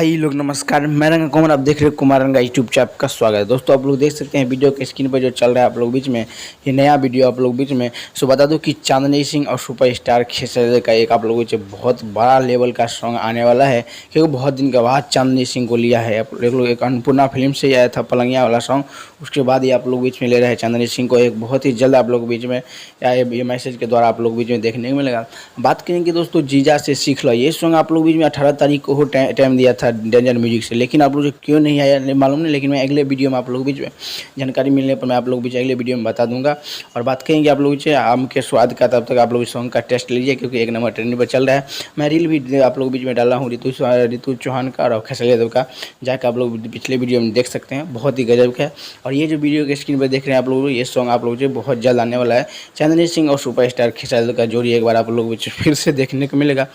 भाई लोग नमस्कार, मैं रंगा कुमार, आप देख रहे हैं कुमार रंगा यूट्यूब चैनल। आपका स्वागत है। दोस्तों आप लोग देख सकते हैं वीडियो के स्क्रीन पर जो चल रहा है आप लोग बीच में, ये नया वीडियो आप लोग बीच में। सो बता दूं कि चांदनी सिंह और सुपरस्टार खेसारी का एक आप लोगों से बहुत बड़ा लेवल का सॉन्ग आने वाला है, क्योंकि बहुत दिन के बाद चांदनी सिंह को लिया है। आप लोग एक अन्नपूर्णा फिल्म से आया था पलंगिया वाला सॉन्ग, उसके बाद ये आप लोग बीच में ले रहे हैं चांदनी सिंह को। एक बहुत ही जल्द आप लोग बीच में या ये मैसेज के द्वारा आप लोग बीच में देखने को मिलेगा। बात करेंगे दोस्तों जीजा से सीख लो, ये सॉन्ग आप लोग बीच में 18 तारीख को टाइम दिया था डेंजर म्यूजिक से, लेकिन आप लोग क्यों नहीं आया मालूम नहीं। लेकिन मैं अगले वीडियो में आप लोग बीच में जानकारी मिलने पर मैं आप लोग बीच अगले वीडियो में बता दूंगा। और बात करेंगे आप लोग से आम के स्वाद का, तब तक आप लोग इस सॉन्ग का टेस्ट लीजिए, क्योंकि एक नंबर ट्रेंड पर चल रहा है। मैं रील भी आप लोग बीच में डाला हूँ रितु चौहान का और खेसारी यादव का, जाकर आप लोग पिछले वीडियो में देख सकते हैं, बहुत ही गजब का है। और ये जो वीडियो के स्क्रीन पर देख रहे हैं आप लोग, ये सॉन्ग आप लोग जो बहुत जल्द आने वाला है। चांदनी सिंह और सुपरस्टार खेसारी यादव का जोड़ी एक बार आप लोग फिर से देखने को मिलेगा।